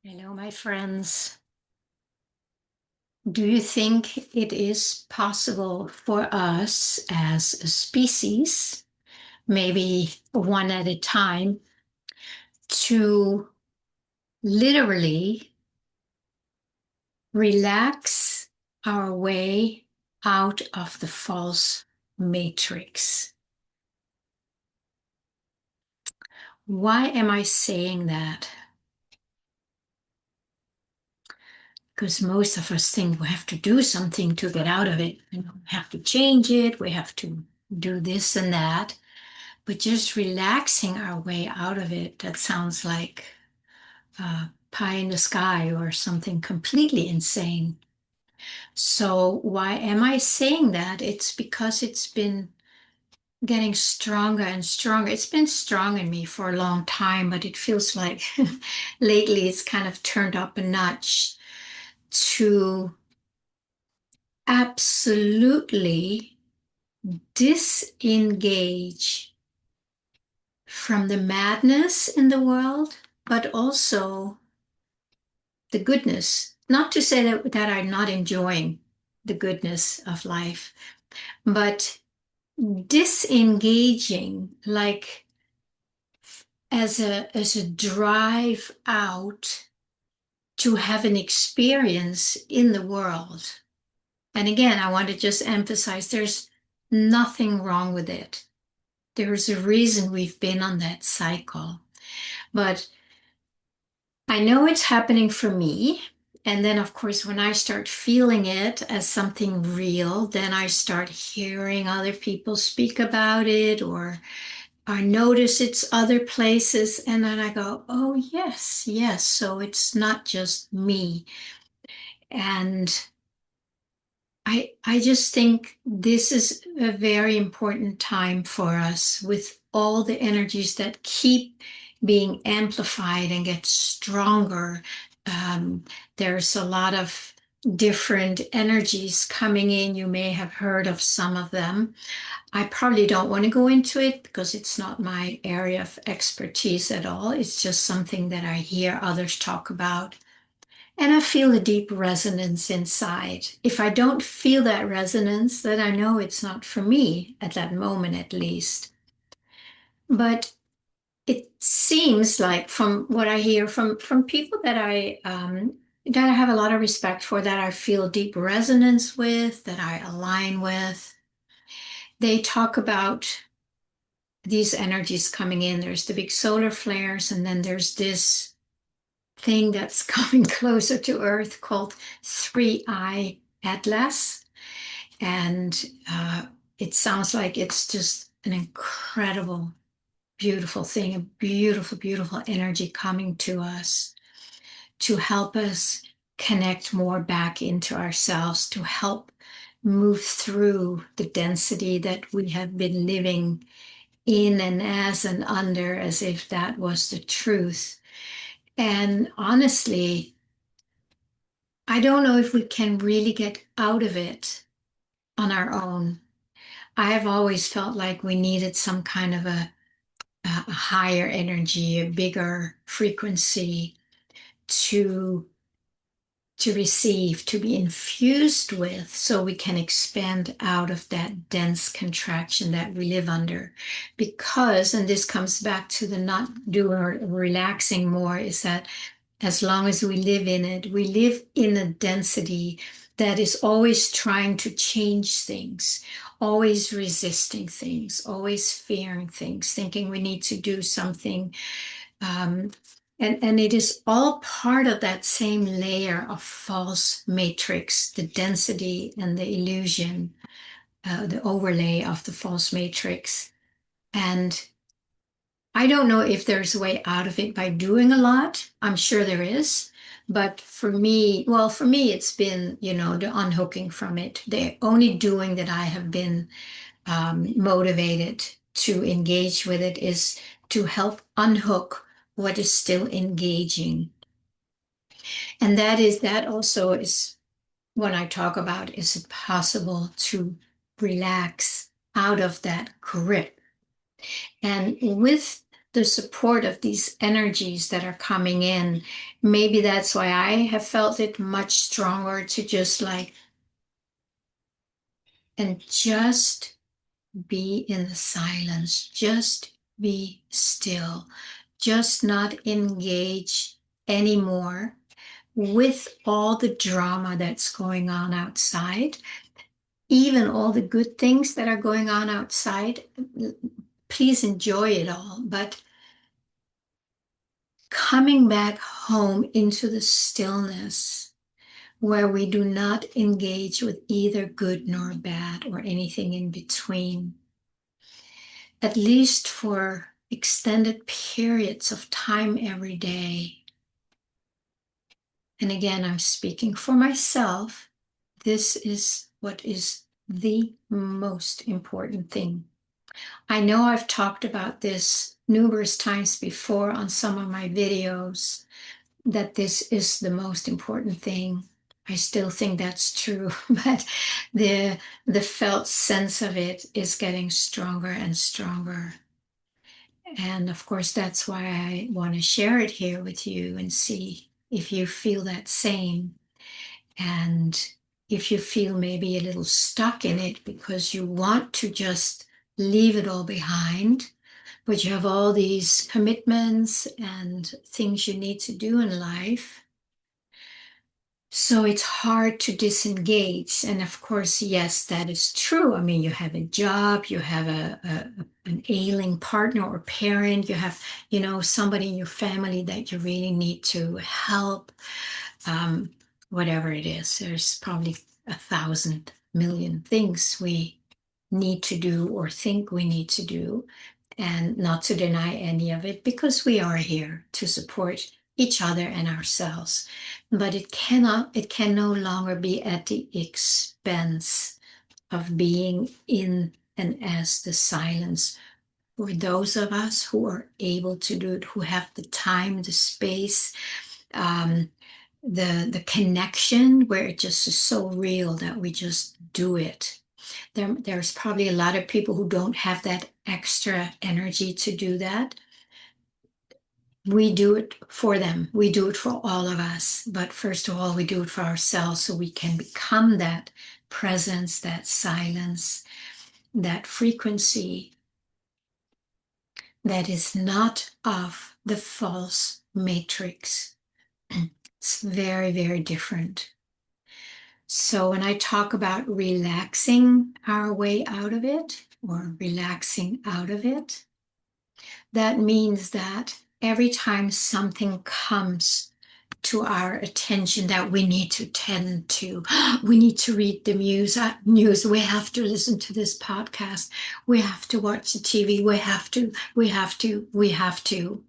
Hello, my friends. Do you think it is possible for us as a species, maybe one at a time, to literally relax our way out of the false matrix? Why am I saying that? Because most of us think we have to do something to get out of it. We have to change it. We have to do this and that. But just relaxing our way out of it, that sounds like pie in the sky or something completely insane. So, why am I saying that? It's because it's been getting stronger and stronger. It's been strong in me for a long time, but it feels like lately it's kind of turned up a notch to absolutely disengage from the madness in the world, but also the goodness. Not to say that I'm not enjoying the goodness of life, but disengaging, like as a drive out to have an experience in the world. And again, I want to just emphasize there's nothing wrong with it. There's a reason we've been on that cycle. But I know it's happening for me. And then, of course, when I start feeling it as something real, then I start hearing other people speak about it or I notice it's other places. And then I go, oh, yes, yes. So it's not just me. And I just think this is a very important time for us with all the energies that keep being amplified and get stronger. Um, there's a lot of different energies coming in. You may have heard of some of them. I probably don't want to go into it because it's not my area of expertise at all. It's just something that I hear others talk about. And I feel a deep resonance inside. If I don't feel that resonance, then I know it's not for me at that moment, at least. But it seems like, from what I hear from people that I have a lot of respect for, that I feel deep resonance with, that I align with, they talk about these energies coming in. There's the big solar flares, and then there's this thing that's coming closer to Earth called Three-Eye Atlas. And it sounds like it's just an incredible, beautiful thing, a beautiful, beautiful energy coming to us to help us connect more back into ourselves, to help move through the density that we have been living in and as and under, as if that was the truth. And honestly, I don't know if we can really get out of it on our own. I have always felt like we needed some kind of a higher energy, a bigger frequency to receive, to be infused with, so we can expand out of that dense contraction that we live under. Because, and this comes back to the not doing or relaxing more, is that as long as we live in it, we live in a density that is always trying to change things, always resisting things, always fearing things, thinking we need to do something. Um, and it is all part of that same layer of false matrix, the density and the illusion, the overlay of the false matrix. And I don't know if there's a way out of it by doing a lot. I'm sure there is. But for me, well, for me, it's been, the unhooking from it. The only doing that I have been motivated to engage with it is to help unhook what is still engaging. And that also is what I talk about. Is it possible to relax out of that grip? And with the support of these energies that are coming in. Maybe that's why I have felt it much stronger to just like, and just be in the silence, just be still, just not engage anymore with all the drama that's going on outside, even all the good things that are going on outside. Please enjoy it all, but coming back home into the stillness where we do not engage with either good nor bad or anything in between, at least for extended periods of time every day. And again, I'm speaking for myself. This is what is the most important thing. I know I've talked about this numerous times before on some of my videos, that this is the most important thing. I still think that's true, but the felt sense of it is getting stronger and stronger. And of course, that's why I want to share it here with you and see if you feel that same. And if you feel maybe a little stuck in it because you want to just leave it all behind, but you have all these commitments and things you need to do in life. So it's hard to disengage. And of course, yes, that is true. I mean, you have a job, you have an ailing partner or parent, you have, somebody in your family that you really need to help, whatever it is. There's probably 1,000,000,000 things we need to do or think we need to do, and not to deny any of it, because we are here to support each other and ourselves. But it can no longer be at the expense of being in and as the silence. For those of us who are able to do it, who have the time, the space, um, the connection, where it just is so real that we just do it. There's probably a lot of people who don't have that extra energy to do that. We do it for them. We do it for all of us. But first of all, we do it for ourselves so we can become that presence, that silence, that frequency that is not of the false matrix. It's very, very different. So when I talk about relaxing our way out of it, or relaxing out of it, that means that every time something comes to our attention that we need to tend to, we need to read the news, we have to listen to this podcast, we have to watch the TV, we have to.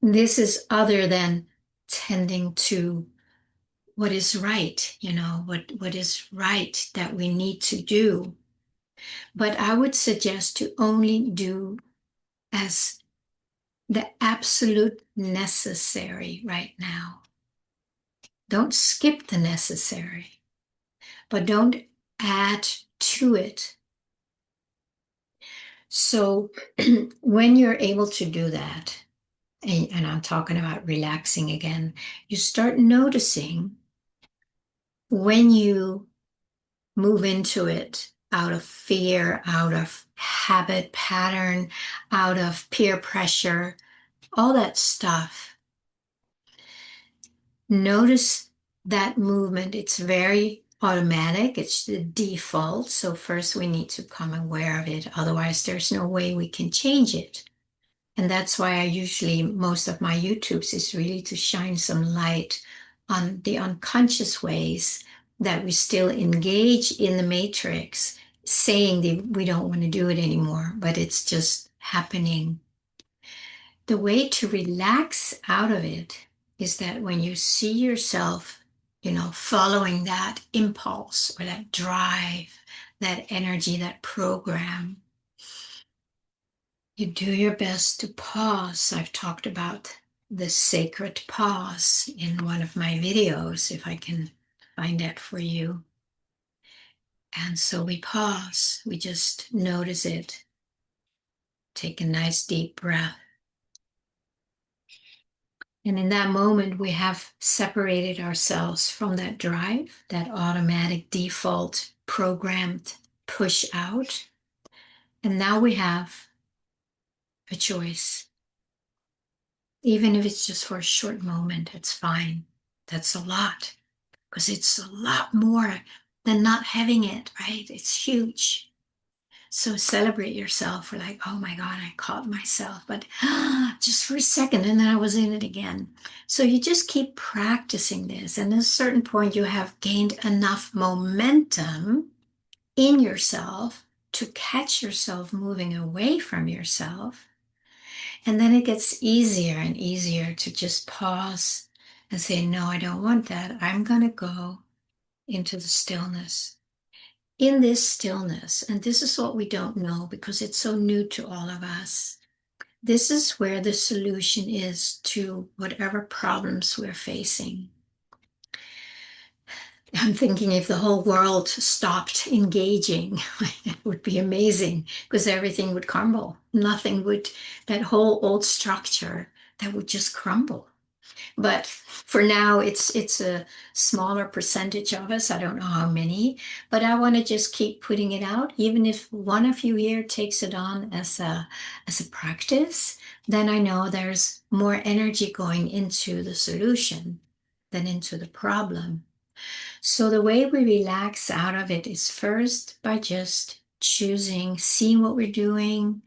This is other than tending to what is right, what is right that we need to do. But I would suggest to only do as the absolute necessary right now. Don't skip the necessary, but don't add to it. So when you're able to do that, and I'm talking about relaxing again, you start noticing when you move into it out of fear, out of habit pattern, out of peer pressure, all that stuff. Notice that movement. It's very automatic. It's the default. So first we need to become aware of it. Otherwise, there's no way we can change it. And that's why I usually, most of my YouTubes is really to shine some light on the unconscious ways that we still engage in the matrix, saying that we don't want to do it anymore, but it's just happening. The way to relax out of it is that when you see yourself, following that impulse or that drive, that energy, that program, you do your best to pause. I've talked about the sacred pause in one of my videos, if I can find that for you. And so we pause, we just notice it. Take a nice deep breath. And in that moment, we have separated ourselves from that drive, that automatic default programmed push out. And now we have a choice. Even if it's just for a short moment, it's fine. That's a lot, because it's a lot more than not having it, right? It's huge. So celebrate yourself. We're like, oh my God, I caught myself, but just for a second, and then I was in it again. So you just keep practicing this. And at a certain point, you have gained enough momentum in yourself to catch yourself moving away from yourself. And then it gets easier and easier to just pause and say, no, I don't want that. I'm going to go into the stillness. In this stillness, and this is what we don't know because it's so new to all of us, this is where the solution is to whatever problems we're facing. I'm thinking if the whole world stopped engaging, it would be amazing because everything would crumble. Nothing would, that whole old structure, that would just crumble. But for now, it's a smaller percentage of us. I don't know how many, but I want to just keep putting it out. Even if one of you here takes it on as a practice, then I know there's more energy going into the solution than into the problem. So the way we relax out of it is first by just choosing, seeing what we're doing,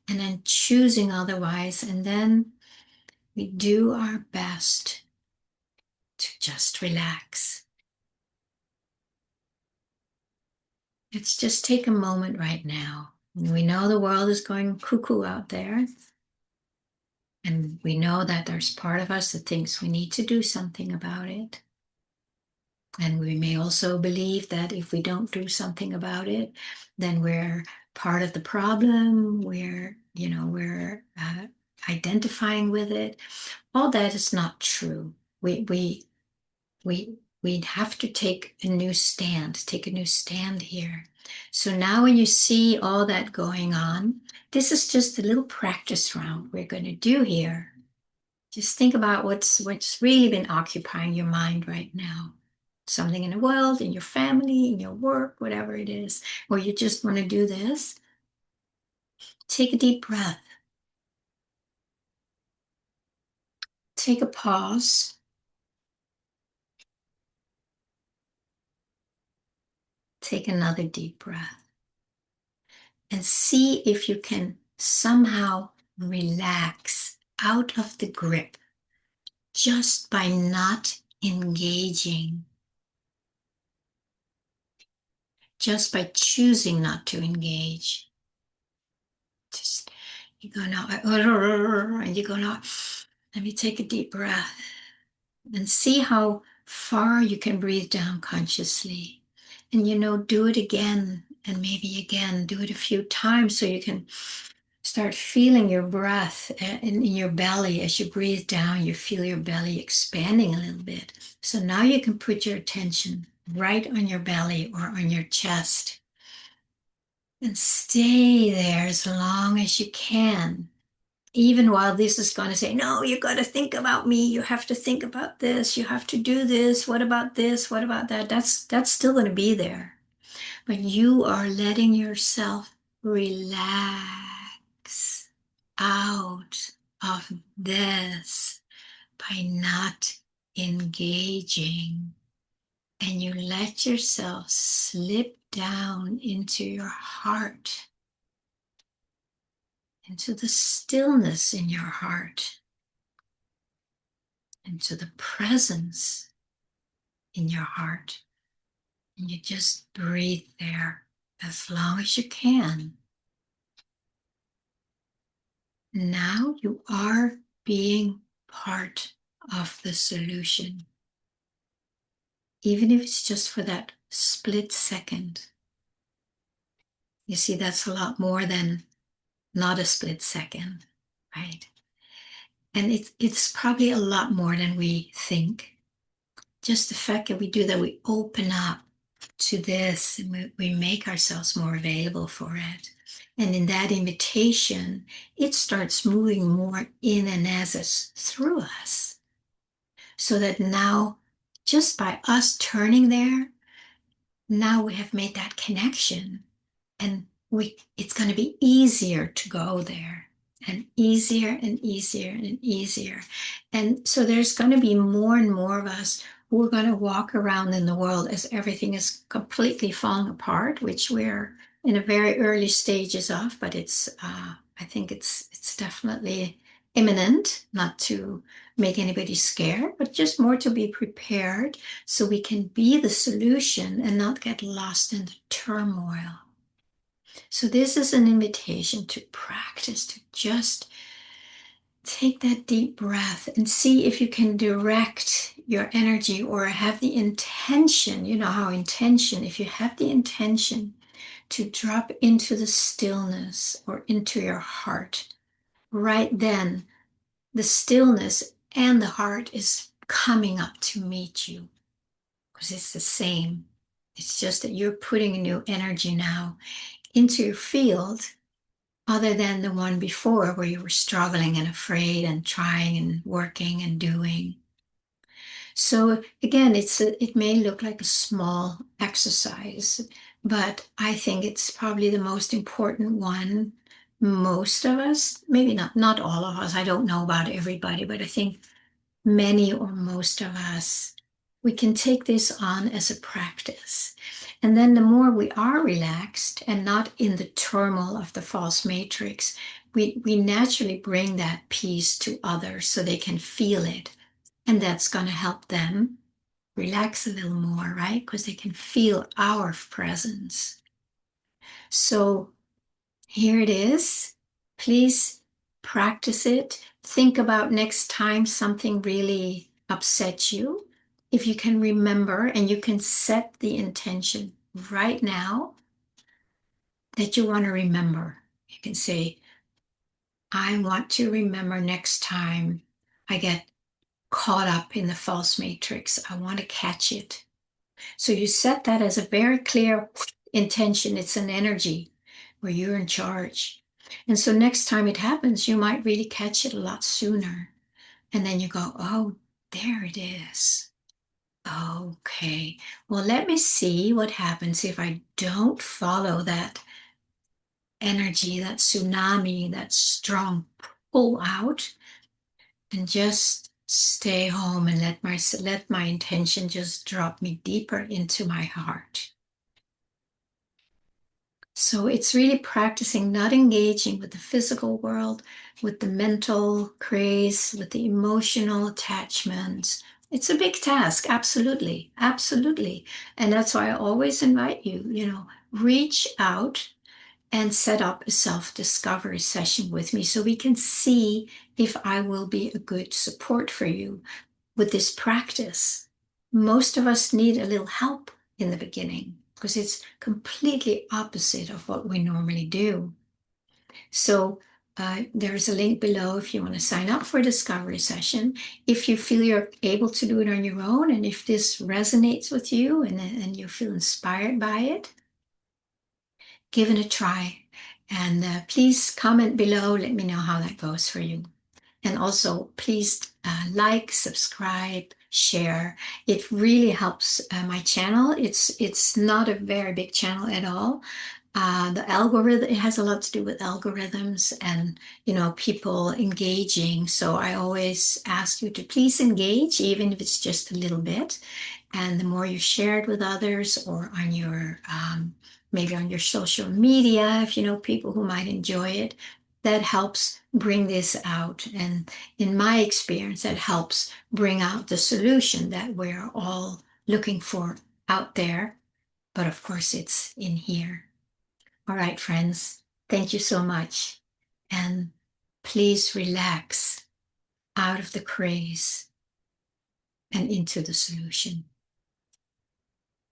and then choosing otherwise, and then we do our best to just relax. Let's just take a moment right now. We know the world is going cuckoo out there. And we know that there's part of us that thinks we need to do something about it. And we may also believe that if we don't do something about it, then we're part of the problem. We're identifying with it. All that is not true. We'd have to take a new stand here. So now when you see all that going on, this is just a little practice round we're going to do here. Just think about what's really been occupying your mind right now. Something in the world, in your family, in your work, whatever it is, or you just want to do this. Take a deep breath. Take a pause. Take another deep breath. And see if you can somehow relax out of the grip just by not engaging, just by choosing not to engage. Just you go now, and you go now, let me take a deep breath and see how far you can breathe down consciously. And do it again and maybe again, do it a few times so you can start feeling your breath in your belly. As you breathe down, you feel your belly expanding a little bit. So now you can put your attention right on your belly or on your chest and stay there as long as you can. Even while this is going to say, no, you got to think about me. You have to think about this. You have to do this. What about this? What about that? That's still going to be there. But you are letting yourself relax out of this by not engaging. And you let yourself slip down into your heart, into the stillness in your heart, into the presence in your heart. And you just breathe there as long as you can. Now you are being part of the solution, even if it's just for that split second. You see, that's a lot more than not a split second, right? And it's probably a lot more than we think. Just the fact that we do that, we open up to this and we make ourselves more available for it. And in that invitation, it starts moving more in and as us through us. So that now, just by us turning there, now we have made that connection, and it's going to be easier to go there, and easier and easier and easier. And so there's going to be more and more of us who are going to walk around in the world as everything is completely falling apart, which we're in a very early stages of, but I think it's definitely imminent. Not to make anybody scared, but just more to be prepared so we can be the solution and not get lost in the turmoil. So this is an invitation to practice, to just take that deep breath and see if you can direct your energy or have the intention. You know how intention, if you have the intention to drop into the stillness or into your heart, right then the stillness and the heart is coming up to meet you, because it's the same. It's just that you're putting a new energy now into your field, other than the one before where you were struggling and afraid and trying and working and doing. So again, it may look like a small exercise, but I think it's probably the most important one. Most of us, maybe not all of us, I don't know about everybody, but I think many or most of us, we can take this on as a practice. And then the more we are relaxed and not in the turmoil of the false matrix, we naturally bring that peace to others so they can feel it. And that's going to help them relax a little more, right? Because they can feel our presence. So here it is. Please practice it. Think about next time something really upsets you. If you can remember, and you can set the intention right now that you want to remember. You can say, I want to remember next time I get caught up in the false matrix. I want to catch it. So you set that as a very clear intention. It's an energy where you're in charge. And so next time it happens, you might really catch it a lot sooner. And then you go, oh, there it is. Okay. Well, let me see what happens if I don't follow that energy, that tsunami, that strong pull out, and just stay home and let my intention just drop me deeper into my heart. So it's really practicing not engaging with the physical world, with the mental craze, with the emotional attachments. It's a big task, absolutely, absolutely. And that's why I always invite you, reach out and set up a self-discovery session with me so we can see if I will be a good support for you with this practice. Most of us need a little help in the beginning because it's completely opposite of what we normally do. So there's a link below if you want to sign up for a discovery session. If you feel you're able to do it on your own, and if this resonates with you and you feel inspired by it, give it a try. And please comment below. Let me know how that goes for you. And also, please like, subscribe, share. It really helps my channel. It's not a very big channel at all. The algorithm, it has a lot to do with algorithms and, people engaging. So I always ask you to please engage, even if it's just a little bit. And the more you share it with others, or on your, maybe on your social media, if you know people who might enjoy it, that helps bring this out. And in my experience, that helps bring out the solution that we're all looking for out there. But of course, it's in here. All right, friends, thank you so much. And please relax out of the craze and into the solution.